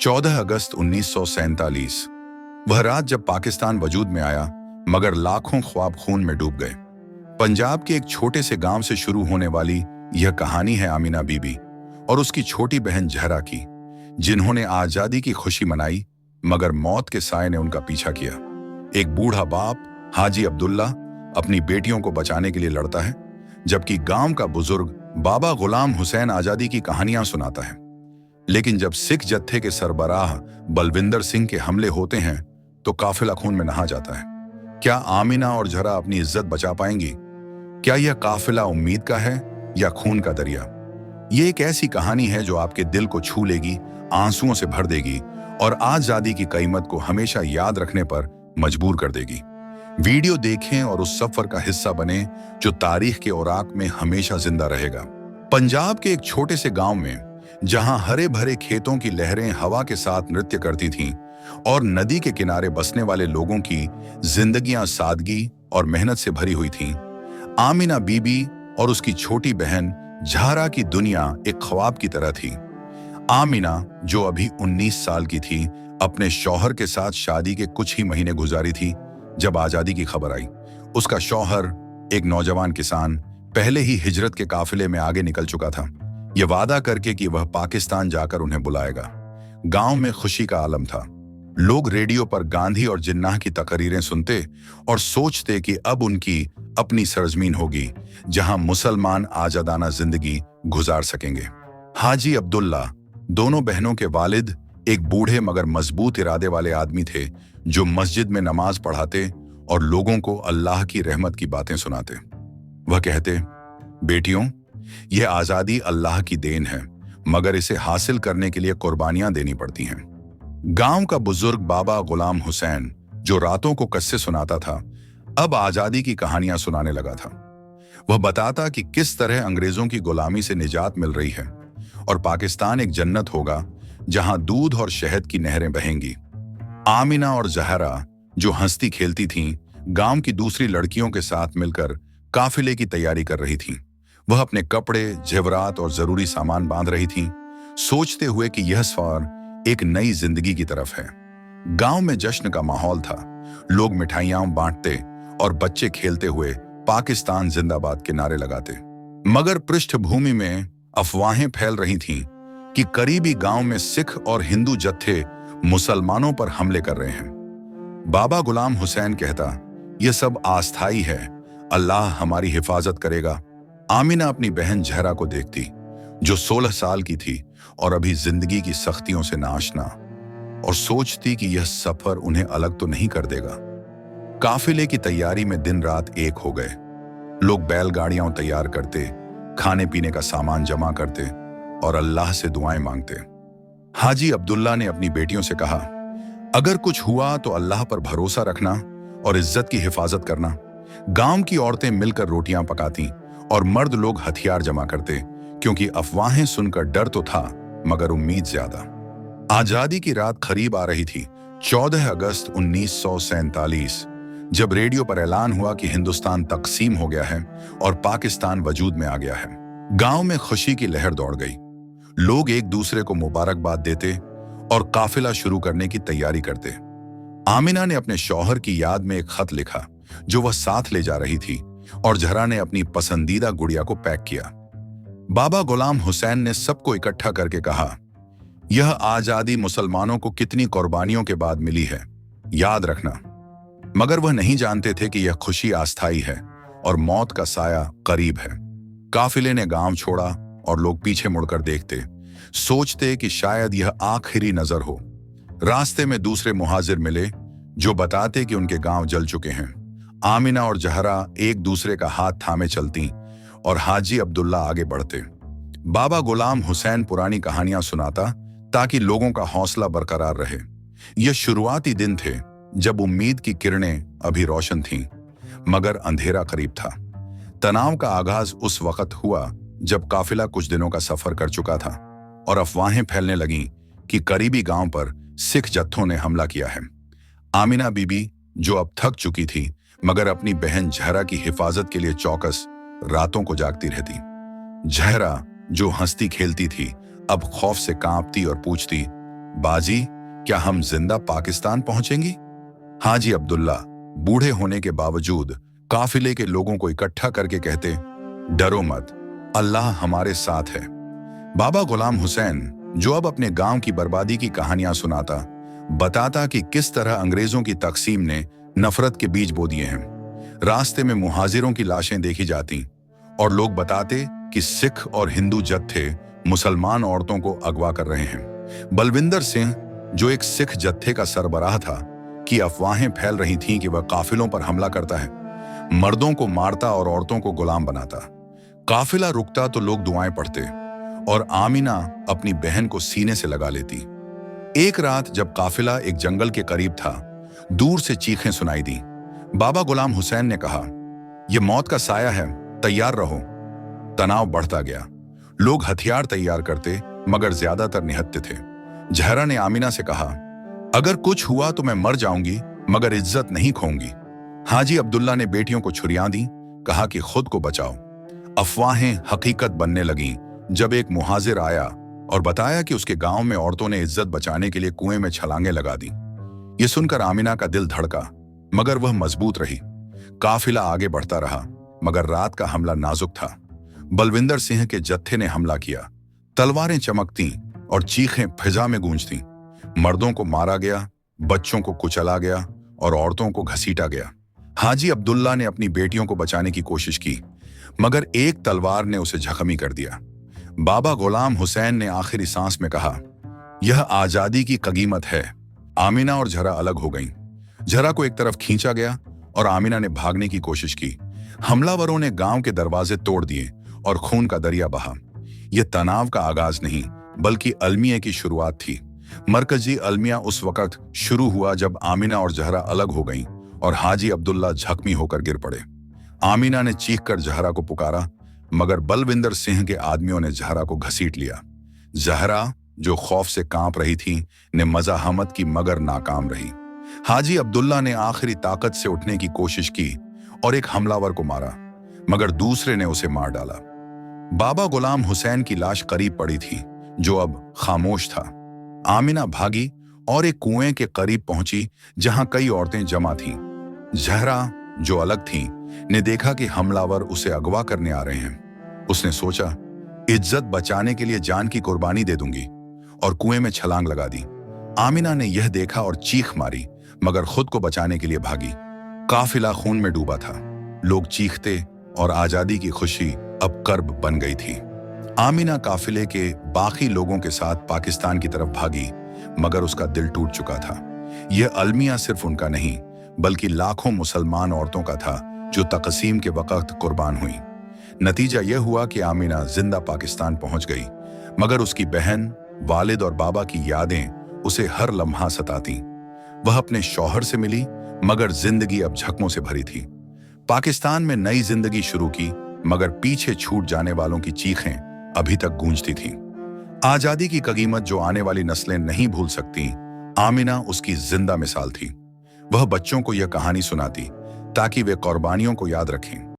14 अगस्त 1947। वह रात जब पाकिस्तान वजूद में आया, मगर लाखों ख्वाब खून में डूब गए। पंजाब के एक छोटे से गांव से शुरू होने वाली यह कहानी है आमिना बीबी और उसकी छोटी बहन जहरा की, जिन्होंने आजादी की खुशी मनाई, मगर मौत के साए ने उनका पीछा किया। एक बूढ़ा बाप हाजी अब्दुल्ला अपनी बेटियों को बचाने के लिए लड़ता है, जबकि गांव का बुजुर्ग बाबा गुलाम हुसैन आजादी की कहानियां सुनाता है। लेकिन जब सिख जत्थे के सरबराह बलविंदर सिंह के हमले होते हैं तो काफिला खून में नहा जाता है। क्या आमिना और जहरा अपनी इज्जत बचा पाएंगी? क्या यह काफिला उम्मीद का है या खून का दरिया? ये एक ऐसी कहानी है जो आपके दिल को छू लेगी, आंसुओं से भर देगी और आजादी की कीमत को हमेशा याद रखने पर मजबूर कर देगी। वीडियो देखें और उस सफर का हिस्सा बने जो तारीख के औराक में हमेशा जिंदा रहेगा। पंजाब के एक छोटे से गांव में, जहां हरे भरे खेतों की लहरें हवा के साथ नृत्य करती थीं और नदी के किनारे बसने वाले लोगों की जिंदगियां सादगी और मेहनत से भरी हुई थीं, आमिना बीबी और उसकी छोटी बहन जहरा की दुनिया एक ख्वाब की तरह थी। आमिना, जो अभी 19 साल की थी, अपने शौहर के साथ शादी के कुछ ही महीने गुजारी थी जब आजादी की खबर आई। उसका शौहर, एक नौजवान किसान, पहले ही हिजरत के काफिले में आगे निकल चुका था, ये वादा करके कि वह पाकिस्तान जाकर उन्हें बुलाएगा। गांव में खुशी का आलम था। लोग रेडियो पर गांधी और जिन्नाह की तकरीरें सुनते और सोचते कि अब उनकी अपनी सरजमीन होगी जहां मुसलमान आजादाना जिंदगी गुजार सकेंगे। हाजी अब्दुल्ला, दोनों बहनों के वालिद, एक बूढ़े मगर मजबूत इरादे वाले आदमी थे जो मस्जिद में नमाज पढ़ाते और लोगों को अल्लाह की रहमत की बातें सुनाते। वह कहते, बेटियों, यह आजादी अल्लाह की देन है, मगर इसे हासिल करने के लिए कुर्बानियां देनी पड़ती हैं। गांव का बुजुर्ग बाबा गुलाम हुसैन, जो रातों को कस्से सुनाता था, अब आजादी की कहानियां सुनाने लगा था। वह बताता कि किस तरह अंग्रेजों की गुलामी से निजात मिल रही है और पाकिस्तान एक जन्नत होगा जहां दूध और शहद की नहरें बहेंगी। आमिना और जहरा, जो हंसती खेलती थीं, गांव की दूसरी लड़कियों के साथ मिलकर काफिले की तैयारी कर रही थीं। वह अपने कपड़े, जेवरात और जरूरी सामान बांध रही थीं, सोचते हुए कि यह सफर एक नई जिंदगी की तरफ है। गांव में जश्न का माहौल था। लोग मिठाइयां बांटते और बच्चे खेलते हुए पाकिस्तान जिंदाबाद के नारे लगाते। मगर पृष्ठभूमि में अफवाहें फैल रही थीं कि करीबी गांव में सिख और हिंदू जत्थे मुसलमानों पर हमले कर रहे हैं। बाबा गुलाम हुसैन कहता, यह सब अस्थाई है, अल्लाह हमारी हिफाजत करेगा। आमिना अपनी बहन जहरा को देखती, जो 16 साल की थी और अभी जिंदगी की सख्तियों से नाआशना, और सोचती कि यह सफर उन्हें अलग तो नहीं कर देगा। काफिले की तैयारी में दिन रात एक हो गए। लोग बैलगाड़ियां तैयार करते, खाने पीने का सामान जमा करते और अल्लाह से दुआएं मांगते। हाजी अब्दुल्ला ने अपनी बेटियों से कहा, अगर कुछ हुआ तो अल्लाह पर भरोसा रखना और इज्जत की हिफाजत करना। गांव की औरतें मिलकर रोटियां पकाती और मर्द लोग हथियार जमा करते, क्योंकि अफवाहें सुनकर डर तो था मगर उम्मीद ज्यादा। आजादी की रात करीब आ रही थी। 14 अगस्त 1947, जब रेडियो पर ऐलान हुआ कि हिंदुस्तान तकसीम हो गया है और पाकिस्तान वजूद में आ गया है। गांव में खुशी की लहर दौड़ गई। लोग एक दूसरे को मुबारकबाद देते और काफिला शुरू करने की तैयारी करते। आमिना ने अपने शौहर की याद में एक खत लिखा जो वह साथ ले जा रही थी, और जहरा ने अपनी पसंदीदा गुड़िया को पैक किया। बाबा गुलाम हुसैन ने सबको इकट्ठा करके कहा, यह आजादी मुसलमानों को कितनी कुर्बानियों के बाद मिली है, याद रखना। मगर वह नहीं जानते थे कि यह खुशी अस्थाई है और मौत का साया करीब है। काफिले ने गांव छोड़ा और लोग पीछे मुड़कर देखते, सोचते कि शायद यह आखिरी नजर हो। रास्ते में दूसरे मुहाजिर मिले जो बताते कि उनके गांव जल चुके हैं। आमिना और जहरा एक दूसरे का हाथ थामे चलती और हाजी अब्दुल्ला आगे बढ़ते। बाबा गुलाम हुसैन पुरानी कहानियां सुनाता ताकि लोगों का हौसला बरकरार रहे। ये शुरुआती दिन थे जब उम्मीद की किरणें अभी रोशन थीं, मगर अंधेरा करीब था। तनाव का आगाज उस वक्त हुआ जब काफिला कुछ दिनों का सफर कर चुका था और अफवाहें फैलने लगीं कि करीबी गांव पर सिख जत्थों ने हमला किया है। आमिना बीबी, जो अब थक चुकी थी, मगर अपनी बहन जहरा की हिफाजत के लिए चौकस रातों को जागती रहती। जहरा, जो हंसती खेलती थी, अब खौफ से कांपती और पूछती, बाजी, क्या हम जिंदा पाकिस्तान पहुंचेंगी? हाजी अब्दुल्ला बूढ़े होने के बावजूद काफिले के लोगों को इकट्ठा करके कहते, डरो मत, अल्लाह हमारे साथ है। बाबा गुलाम हुसैन, जो अब अपने गांव की बर्बादी की कहानियां सुनाता, बताता कि किस तरह अंग्रेजों की तकसीम ने नफरत के बीज बो दिए हैं। रास्ते में मुहाजिरों की लाशें देखी जाती और लोग बताते कि सिख और हिंदू जत्थे मुसलमान औरतों को अगवा कर रहे हैं। बलविंदर सिंह, जो एक सिख जत्थे का सरबराह था, की अफवाहें फैल रही थीं कि वह काफिलों पर हमला करता है, मर्दों को मारता और औरतों को गुलाम बनाता। काफिला रुकता तो लोग दुआएं पढ़ते और आमिना अपनी बहन को सीने से लगा लेती। एक रात जब काफिला एक जंगल के करीब था, दूर से चीखें सुनाई दी। बाबा गुलाम हुसैन ने कहा, यह मौत का साया है, तैयार रहो। तनाव बढ़ता गया। लोग हथियार तैयार करते, मगर ज्यादातर निहत्थे थे। जहरा ने आमिना से कहा, अगर कुछ हुआ तो मैं मर जाऊंगी, मगर इज्जत नहीं खोऊंगी। हाजी अब्दुल्ला ने बेटियों को छुरियां दी, कहा कि खुद को बचाओ। अफवाहें हकीकत बनने लगीं जब एक मुहाजिर आया और बताया कि उसके गांव में औरतों ने इज्जत बचाने के लिए कुएं में छलांगे लगा दी। ये सुनकर आमिना का दिल धड़का, मगर वह मजबूत रही। काफिला आगे बढ़ता रहा, मगर रात का हमला नाजुक था। बलविंदर सिंह के जत्थे ने हमला किया। तलवारें चमकती और चीखें फिजा में गूंजती। मर्दों को मारा गया, बच्चों को कुचला गया और औरतों को घसीटा गया। हाजी अब्दुल्ला ने अपनी बेटियों को बचाने की कोशिश की, मगर एक तलवार ने उसे जख्मी कर दिया। बाबा गुलाम हुसैन ने आखिरी सांस में कहा, यह आजादी की कीमत है। आमिना और जहरा अलग हो गईं। जहरा को एक तरफ खींचा गया और आमिना ने भागने की कोशिश की। हमलावरों ने गांव के दरवाजे तोड़ दिए और खून का दरिया बहा। यह तनाव का आगाज नहीं, बल्कि अलमिया की शुरुआत थी। मरकजी अलमिया उस वक्त शुरू हुआ जब आमिना और जहरा अलग हो गईं और हाजी अब्दुल्ला जख्मी होकर गिर पड़े। आमिना ने चीखकर जहरा को पुकारा, मगर बलविंदर सिंह के आदमियों ने जहरा को घसीट लिया। जहरा, जो खौफ से कांप रही थी, ने मज़ाहमत की मगर नाकाम रही। हाजी अब्दुल्ला ने आखिरी ताकत से उठने की कोशिश की और एक हमलावर को मारा, मगर दूसरे ने उसे मार डाला। बाबा गुलाम हुसैन की लाश करीब पड़ी थी, जो अब खामोश था। आमिना भागी और एक कुएं के करीब पहुंची जहां कई औरतें जमा थीं। जहरा, जो अलग थी, ने देखा कि हमलावर उसे अगवा करने आ रहे हैं। उसने सोचा, इज्जत बचाने के लिए जान की कुर्बानी दे दूंगी, और कुएं में छलांग लगा दी। आमिना ने यह देखा और चीख मारी, मगर खुद को बचाने के लिए भागी। काफिला खून में डूबा था। लोग चीखते और आजादी की खुशी अब कर्ब बन गई थी। आमिना काफिले के बाकी लोगों के साथ पाकिस्तान की तरफ भागी, मगर उसका दिल टूट चुका था। यह अलमिया सिर्फ उनका नहीं, बल्कि लाखों मुसलमान औरतों का था जो तकसीम के वक्त कुर्बान हुई। नतीजा यह हुआ कि आमिना जिंदा पाकिस्तान पहुंच गई, मगर उसकी बहन, वालिद और बाबा की यादें उसे हर लम्हा सताती। वह अपने शौहर से मिली, मगर जिंदगी अब जख्मों से भरी थी। पाकिस्तान में नई जिंदगी शुरू की, मगर पीछे छूट जाने वालों की चीखें अभी तक गूंजती थीं। आजादी की कीमत जो आने वाली नस्लें नहीं भूल सकती, आमिना उसकी जिंदा मिसाल थी। वह बच्चों को यह कहानी सुनाती ताकि वे कुर्बानियों को याद रखें।